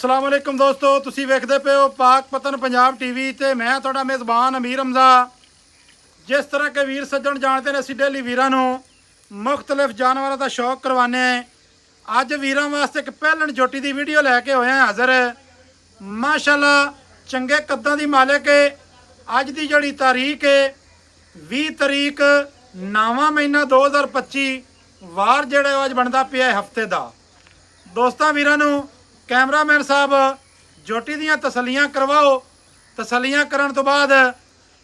अस्सलाम वालेकुम दोस्तों, तुसी वेखदे पे हो पाक पतन पंजाब टीवी ते मैं तुहाडा मेज़बान अमीर हमजा। जिस तरह के वीर सज्जन जानते हैं असीं डेली वीरां नूं मुख्तलिफ जानवरों का शौक करवाने। अज वीरां वास्ते एक पहलन जोटी की वीडियो लैके होए हैं हाज़र। माशाअल्लाह चंगे कद्दां दी मालिक है। अज की जिहड़ी तारीख है 20 तारीख 9वां महीना 2025 वार जिहड़ा अज बनता पिया हफ्ते का। दोस्तों वीरां नूं कैमरामैन साहब जोटी दियां तसलियां करवाओ। तसलियां करन तो बाद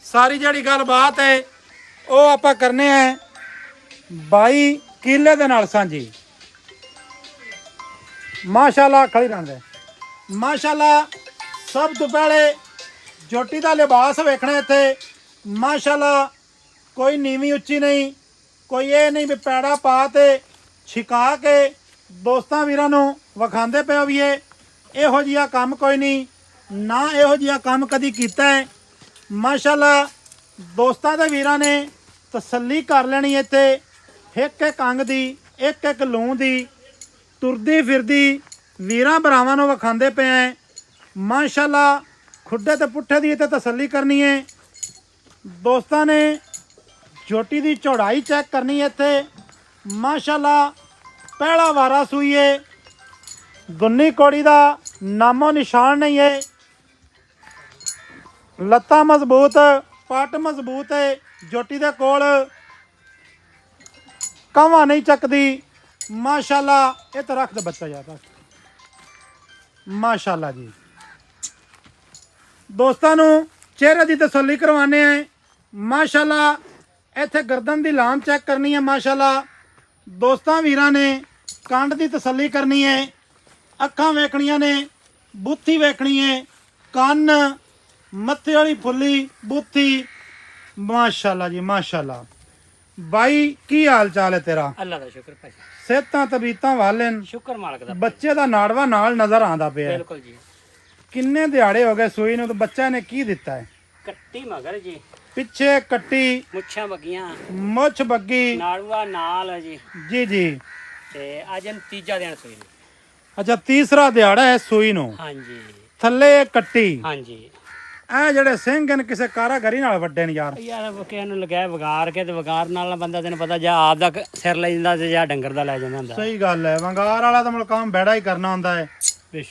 सारी जिहड़ी गलबात है वो आपां करने हैं बाई किले दे नाल सांझी। माशाअल्लाह खड़ी रहंदे माशाअल्लाह। सब तो पहले जोटी का लिबास वेखना इत्थे। माशाअल्लाह कोई नीवी उच्ची नहीं, कोई ये नहीं भी पैड़ा पा ते छिका के दोस्तां वीरां नूं विखांदे पे होईए। इहो जिहा काम कोई नहीं, ना इहो जिहा काम कदी कीता है। माशाअल्लाह दोस्तां दे वीरां ने तसल्ली कर लेनी इत्थे। एक एक अंग दी एक एक लूं दी तुरदी फिरदी वीरां भरावां नूं विखांदे पे हैं। माशाअल्लाह खुड्डे ते पुट्ठे दी इत्थे तसल्ली करनी है। दोस्तां ने जोटी दी चौड़ाई चेक करनी है इत्थे। माशाअल्लाह पहला वारा सूई है, दुन्नी कौड़ी का नामो निशान नहीं है। लत्तां मजबूत, पट मजबूत है। जोटी दे कोल कांवा नहीं चकदी। माशाअल्लाह ये तो रख दे बच्चा यार। माशाअल्लाह जी दोस्तों चेहरे की तसल्ली करवाने हैं। माशाअल्लाह इत्थे गर्दन की लाम चेक करनी है। माशाअल्लाह दोस्तां वीरां ने कंड की तसल्ली करनी है। अखां वेखणियां ने, बूथी वेखनी है, कन मत्थे वाली फुल्ली बूथी। माशाअल्लाह जी माशाअल्लाह। बाई की हाल चाल है तेरा? अल्लाह दा शुक्र भाई। सेहतां तबीयतां वाले शुक्र मालक दा। बच्चे का नाड़वा नाल नजर आंदा पिया। बिल्कुल जी। किन्ने दिहाड़े हो गए सूई नूं? तो बच्चा ने की दिता है? कट्टी मगर जी, पिछे कट्टी, मुच्छां बगियां, मुछ बग्गी। नाड़ुआ नाल है जी। जी जी। ते अज तीजा दिन सूई ने। अच्छा तीसरा दिहाड़ा है सूई नूं। हाँ जी थल्ले कट्टी। हाँ जी। ਇਹ ਜਿਹੜੇ ਸਿੰਘ ਨੇ ਕਿਸੇ ਕਾਰਾਗਰੀ ਨਾਲ ਵੱਡੇ ਨੇ ਯਾਰ। यार ਕਿਸੇ ਨੂੰ ਲਗਾਇਆ ਵਗਾਰ ਕੇ ਤੇ ਵਗਾਰ ਨਾਲ ਬੰਦਾ ਤੈਨੂੰ ਪਤਾ ਜਾਂ ਆਪ ਦਾ ਸਿਰ ਲੈ ਜਾਂਦਾ ਤੇ ਜਾਂ ਡੰਗਰ ਦਾ ਲੈ ਜਾਂਦਾ ਹੁੰਦਾ। ਸਹੀ ਗੱਲ ਹੈ। ਵੰਗਾਰ ਵਾਲਾ ਤਾਂ ਮਤਲਬ ਕੰਮ ਬੈੜਾ ਹੀ ਕਰਨਾ ਹੁੰਦਾ ਹੈ।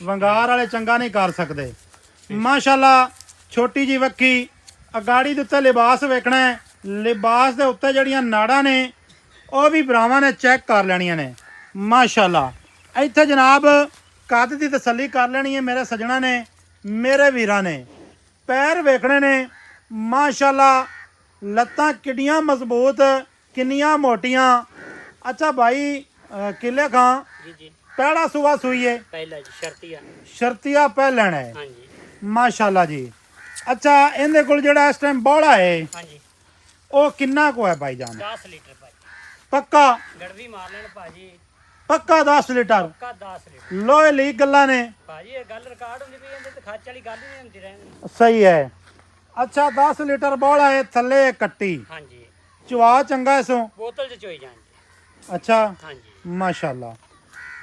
ਵੰਗਾਰ ਵਾਲੇ ਚੰਗਾ ਨਹੀਂ ਕਰ ਸਕਦੇ। ਮਾਸ਼ਾਅੱਲਾ ਛੋਟੀ ਜੀ ਵੱਖੀ ਅਗਾੜੀ ਦੇ ਉੱਤੇ ਲਿਬਾਸ ਵੇਖਣਾ ਹੈ। ਲਿਬਾਸ ਦੇ ਉੱਤੇ ਜਿਹੜੀਆਂ ਨਾੜਾਂ ਨੇ ਉਹ ਵੀ ਭਰਾਵਾਂ ਨੇ ਚੈੱਕ ਕਰ ਲੈਣੀਆਂ ਨੇ। ਮਾਸ਼ਾਅੱਲਾ ਇੱਥੇ ਜਨਾਬ ਕੱਦ ਦੀ ਤਸੱਲੀ ਕਰ ਲੈਣੀ ਹੈ ਮੇਰੇ ਸੱਜਣਾ ਨੇ, ਮੇਰੇ ਵੀਰਾਂ ਨੇ। पैर वेखने ने माशाअल्लाह। लत्तां किड्डियां मजबूत, किन्नियां मोटियां। अच्छा भाई किले खां जी जी। पहला सुबह सूई है? पहला जी शर्तिया। शर्तिया पहलन है। हाँ जी माशाअल्लाह जी। अच्छा इहदे कोल जेड़ा इस टाइम बौड़ा है हाँ जी वो किन्ना को है भाईजान? 10 लीटर भाई। पक्का? गड़वी मार लेन भाजी। पक्का 10 लीटर? पक्का 10 लीटर लोहे ली गल्लां ने भाजी। ये गल रिकॉर्ड हुंदी पई इंदे ते खच वाली गल ही नहीं हुंदी रहंदी। सही है। अच्छा 10 लीटर बौड़ा है, थल्ले कट्टी, हाँ जी। चुआ चंगा इसों? बोतल च चोई जान जी। अच्छा हाँ जी। माशाअल्लाह।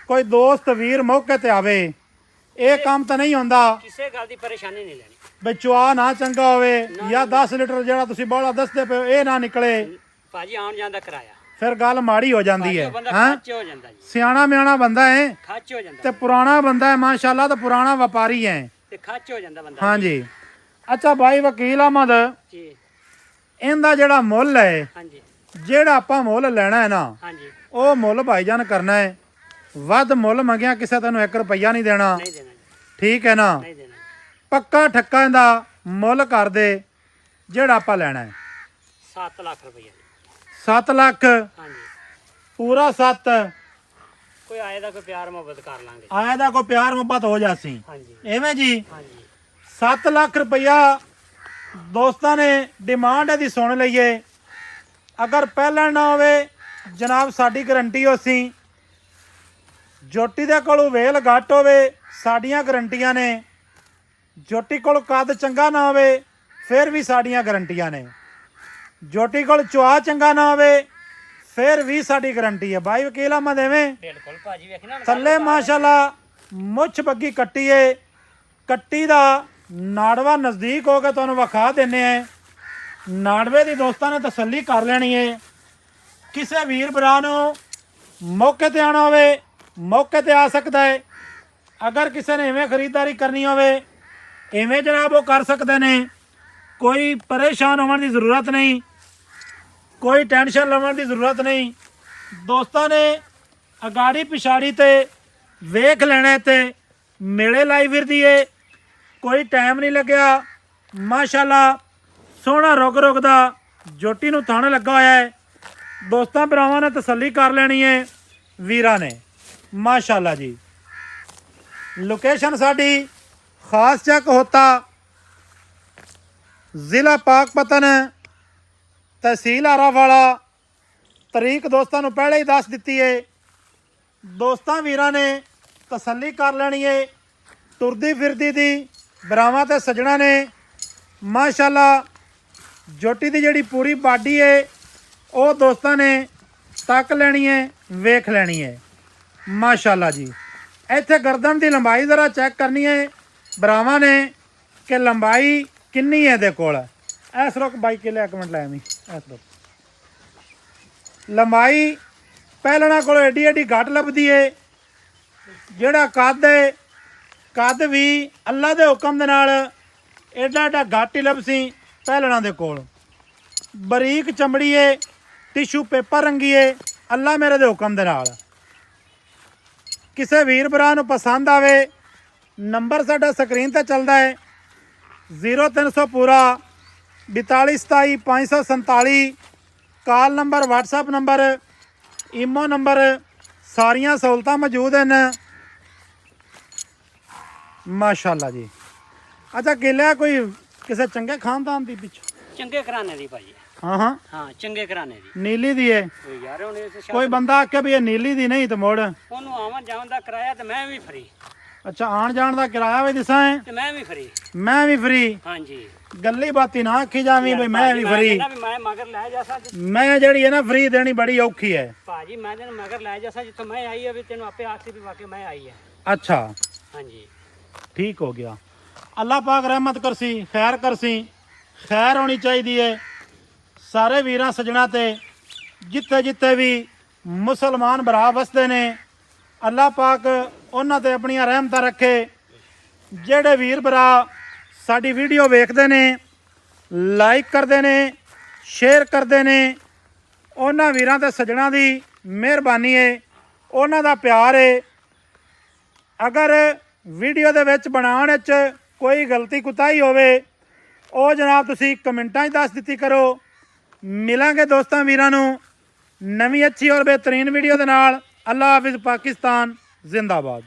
कोई दोस्त वीर मौके ते आवे ये काम तो नहीं होंदा किसी गल की परेशानी नहीं लेनी बई चुआ ना चंगा होवे या 10 लीटर जेड़ा तुसी बौड़ा दसदे पे ये ना निकले भाजी। आन जान दा किराया फिर गल माड़ी हो जाती है। बंदा हाँ खच हो जांदा जी। सियाना म्याना बंदा है खच हो जांदा ते पुराना बंदा है माशाअल्लाह। तो पुराना व्यापारी है। ते खच हो जांदा बंदा। हाँ जी। अच्छा भाई वकील अहमद जी इहदा जेड़ा मुੱਲ है हाँ जी जेड़ा आपां मुੱਲ लेना है ना हाँ जी। ਉਹ ਮੁੱਲ ਭਾਈਜਾਨ ਕਰਨਾ ਹੈ। ਵੱਧ ਮੁੱਲ ਮੰਗਿਆ ਕਿਸੇ ਤੈਨੂੰ 1 ਰੁਪਈਆ ਨਹੀਂ ਦੇਣਾ। नहीं देना जी, ਠੀਕ ਹੈ ਨਾ? नहीं देना जी। ਪੱਕਾ ਠੱਕਾ ਇਹਦਾ ਮੁੱਲ ਕਰ ਦੇ ਜਿਹੜਾ ਆਪਾਂ ਲੈਣਾ ਹੈ। 7 लाख रुपया जी। 7 ਲੱਖ हाँ जी। ਪੂਰਾ 7? कोई आए दा कोई प्यार मोहब्बत कर लांगे। ਆਇਆ ਦਾ ਕੋਈ ਪਿਆਰ ਮੁਹੱਬਤ ਹੋ ਜਾਸੀ हाँ जी ਐਵੇਂ ਜੀ। हाँ जी 7 ਲੱਖ ਰੁਪਈਆ ਦੋਸਤਾਂ ਨੇ ਡਿਮਾਂਡ ਇਹਦੀ ਸੁਣ ਲਈਏ। ਅਗਰ ਪਹਿਲਾਂ ਨਾ ਹੋਵੇ ਜਨਾਬ ਸਾਡੀ ਗਰੰਟੀ ਹੋਸੀ। ਜੋਟੀ ਦੇ ਕੋਲੋਂ ਵੇਲ ਘੱਟ ਹੋਵੇ ਸਾਡੀਆਂ ਗਰੰਟੀਆਂ ਨੇ। ਜੋਟੀ ਕੋਲ ਕੱਦ ਚੰਗਾ ਨਾ ਹੋਵੇ ਫਿਰ ਵੀ ਸਾਡੀਆਂ ਗਰੰਟੀਆਂ ਨੇ। ਜੋਟੀ ਕੋਲ ਚੁਆ ਚੰਗਾ ਨਾ ਹੋਵੇ फिर भी साड़ी गारंटी है भाई वकील अहमद एवें बिल्कुल भाजी वेखना थल्ले माशाल्लाह ਮੁੱਛ ਬੱਗੀ ਕੱਟੀ ਏ। ਕੱਟੀ ਦਾ ਨਾੜਵਾ ਨਜ਼ਦੀਕ ਹੋ ਕੇ ਤੁਹਾਨੂੰ ਵਿਖਾ ਦਿੰਨੇ ਆ। ਨਾੜਵੇ ਦੀ ਦੋਸਤਾਂ ਨੇ ਤਸੱਲੀ ਕਰ ਲੈਣੀ ਏ। ਕਿਸੇ ਵੀਰ ਭਰਾ ਨੂੰ ਮੌਕੇ ਤੇ ਆਉਣਾ ਹੋਵੇ ਮੌਕੇ ਤੇ ਆ ਸਕਦਾ ਹੈ। ਅਗਰ ਕਿਸੇ ਨੇ ਇਵੇਂ ਖਰੀਦਦਾਰੀ ਕਰਨੀ ਹੋਵੇ ਇਵੇਂ ਜਨਾਬ ਉਹ ਕਰ ਸਕਦੇ ਨੇ। ਕੋਈ ਪਰੇਸ਼ਾਨ ਹੋਣ ਦੀ ਜ਼ਰੂਰਤ ਨਹੀਂ, ਕੋਈ ਟੈਨਸ਼ਨ ਲੈਣ ਦੀ ਜ਼ਰੂਰਤ ਨਹੀਂ। ਦੋਸਤਾਂ ਨੇ ਅਗਾੜੀ ਪਿਛਾੜੀ ਤੇ ਵੇਖ ਲੈਣਾ ਤੇ ਮੇਲੇ ਲਾਈ ਫਿਰਦੀ ਏ। ਕੋਈ ਟਾਈਮ ਨਹੀਂ ਲੱਗਿਆ। ਮਾਸ਼ਾਅੱਲਾ ਸੋਹਣਾ ਰੁਗ ਰੁਗ ਦਾ ਜੋਟੀ ਨੂੰ ਥਣ ਲੱਗਾ ਹੋਇਆ ਹੈ। ਦੋਸਤਾਂ ਭਰਾਵਾਂ ਨੇ ਤਸੱਲੀ ਕਰ ਲੈਣੀ ਹੈ ਵੀਰਾਂ ਨੇ। ਮਾਸ਼ਾਅੱਲਾ ਜੀ। ਲੋਕੇਸ਼ਨ ਸਾਡੀ ਖਾਸ ਚੱਕ ਹੋਤਾ, ਜ਼ਿਲ੍ਹਾ ਪਾਕਪਤਨ, ਤਹਿਸੀਲ ਆਰਾਵਾਲਾ। ਤਰੀਕ ਦੋਸਤਾਂ ਨੂੰ ਪਹਿਲਾਂ ਹੀ ਦੱਸ ਦਿੱਤੀ ਏ। ਦੋਸਤਾਂ ਵੀਰਾਂ ਨੇ ਤਸੱਲੀ ਕਰ ਲੈਣੀ ਏ। ਤੁਰਦੀ ਫਿਰਦੀ ਦੀ ਭਰਾਵਾਂ ਤੇ ਸੱਜਣਾ ਨੇ ਮਾਸ਼ਾਅੱਲਾ ਜੋਟੀ ਦੀ ਜਿਹੜੀ ਪੂਰੀ ਬਾਡੀ ਏ ਉਹ ਦੋਸਤਾਂ ਨੇ ਤੱਕ ਲੈਣੀ ਏ, ਵੇਖ ਲੈਣੀ ਏ। ਮਾਸ਼ਾਅੱਲਾ ਜੀ। ਇੱਥੇ ਗਰਦਨ ਦੀ ਲੰਬਾਈ ਜ਼ਰਾ ਚੈੱਕ ਕਰਨੀ ਏ ਭਰਾਵਾਂ ਨੇ ਕਿ ਲੰਬਾਈ ਕਿੰਨੀ ਹੈ ਇਹਦੇ ਕੋਲ। ਐਸ ਰੁਕ ਬਾਈ ਕੇ ਲਿਆ, ਇੱਕ ਮਿੰਟ ਲੈ ਐਵੇਂ ਐਸ ਰੁਕ। ਲੰਬਾਈ ਪਹਿਲਣਾ ਕੋਲ ਏਡੀ ਏਡੀ ਘੱਟ ਲੱਭਦੀ ਏ। ਜਿਹੜਾ ਕੱਦ ਏ ਕੱਦ ਵੀ ਅੱਲਾ ਦੇ ਹੁਕਮ ਦੇ ਨਾਲ ਏਡਾ ਏਡਾ ਘੱਟ ਹੀ ਲੱਭਸੀ ਪਹਿਲਣਾ ਦੇ ਕੋਲ। ਬਰੀਕ ਚਮੜੀ ਏ, ਟਿਸ਼ੂ ਪੇਪਰ ਰੰਗੀ ਏ ਅੱਲਾ ਮੇਰੇ ਦੇ ਹੁਕਮ ਦੇ ਨਾਲ। ਕਿਸੇ ਵੀਰ ਭਰਾ ਨੂੰ ਪਸੰਦ ਆਵੇ ਨੰਬਰ ਸਾਡਾ ਸਕਰੀਨ ਤੇ ਚੱਲਦਾ ਹੈ 0300 ਪੂਰਾ 42 27 547। Call number, WhatsApp number, imo number, ਸਾਰੀਆਂ ਸਹੂਲਤਾਂ ਮੌਜੂਦ ਹਨ। ਮਾਸ਼ਾਅੱਲਾ ਜੀ। ਅੱਛਾ ਗਿਲਿਆ ਕੋਈ ਕਿਸੇ ਚੰਗੇ ਖਾਨਦਾਨ ਦੀ ਪਿੱਛੋਂ? ਚੰਗੇ ਘਰਾਣੇ ਦੀ ਭਾਜੀ। ਹਾਂ ਚੰਗੇ ਘਰਾਣੇ ਦੀ। ਨੀਲੀ ਦੀ ਹੈ। ਯਾਰ ਹੁਣ ਕੋਈ ਬੰਦਾ ਆਖੇ ਵੀ ਇਹ ਨੀਲੀ ਦੀ ਨਹੀਂ ਤੇ ਮੋੜ ਉਹਨੂੰ ਆਉਣ ਜਾਣ ਦਾ ਕਿਰਾਇਆ ਤੇ ਮੈਂ ਵੀ ਫਰੀ। ਅੱਛਾ ਆਣ ਜਾਣ ਦਾ ਕਿਰਾਇਆ ਵੀ ਦਿਸਾਂ ਹੈ ਤੇ ਮੈਂ ਵੀ ਫਰੀ। ਮੈਂ ਵੀ ਫਰੀ। ਹਾਂਜੀ। ਗੱਲੀ ਬਾਤੀ ਨਾ ਆਖੀ ਜਾਵੀਂ ਬਈ ਮੈਂ ਵੀ ਫਰੀ। ਮੈਂ ਮਗਰ ਲੈ ਜਾਸਾਂ। ਮੈਂ ਜਿਹੜੀ ਹੈ ਨਾ ਫਰੀ ਦੇਣੀ ਬੜੀ ਔਖੀ ਹੈ ਭਾਜੀ। ਮੈਂ ਤੈਨੂੰ ਮਗਰ ਲੈ ਜਾਸਾਂ ਜਿੱਥੋਂ ਮੈਂ ਆਈ ਹੈ ਵੀ ਤੈਨੂੰ ਆਪੇ ਆਖੀ ਵੀ ਵਾਕਿਆ ਮੈਂ ਆਈ ਹੈ। ਅੱਛਾ ਹਾਂਜੀ ਠੀਕ ਹੋ ਗਿਆ। ਅੱਲਾਹ ਪਾਕ ਰਹਿਮਤ ਕਰਸੀ, ਖੈਰ ਕਰਸੀ। ਖੈਰ ਹੋਣੀ ਚਾਹੀਦੀ ਹੈ ਸਾਰੇ ਵੀਰਾਂ ਸੱਜਣਾ ਤੇ ਜਿੱਥੇ ਜਿੱਥੇ ਵੀ ਮੁਸਲਮਾਨ ਭਰਾ ਵਸਦੇ ਨੇ। ਅੱਲਾਹ ਪਾਕ ਉਹਨਾਂ ਤੇ ਆਪਣੀਆਂ ਰਹਿਮਤਾਂ ਰੱਖੇ। ਜਿਹੜੇ ਵੀਰ ਭਰਾ ਸਾਡੀ ਵੀਡੀਓ ਵੇਖਦੇ ਨੇ, ਲਾਈਕ ਕਰਦੇ ਨੇ, ਸ਼ੇਅਰ ਕਰਦੇ ਨੇ, ਉਹਨਾਂ ਵੀਰਾਂ ਤੇ ਸੱਜਣਾ ਦੀ ਮਿਹਰਬਾਨੀ ਹੈ, ਉਹਨਾਂ ਦਾ ਪਿਆਰ ਹੈ। ਅਗਰ ਵੀਡੀਓ ਦੇ ਵਿੱਚ ਬਣਾਉਣ ਵਿੱਚ ਕੋਈ ਗਲਤੀ ਕੁਤਾਹੀ ਹੋਵੇ ਉਹ ਜਨਾਬ ਤੁਸੀਂ ਕਮੈਂਟਾਂ 'ਚ ਦੱਸ ਦਿੱਤੀ ਕਰੋ। ਮਿਲਾਂਗੇ ਦੋਸਤਾਂ ਵੀਰਾਂ ਨੂੰ ਨਵੀਂ ਅੱਛੀ ਔਰ ਬਿਹਤਰੀਨ ਵੀਡੀਓ ਦੇ ਨਾਲ। ਅੱਲਾਹ ਹਾਫਿਜ਼। ਪਾਕਿਸਤਾਨ ਜ਼ਿੰਦਾਬਾਦ।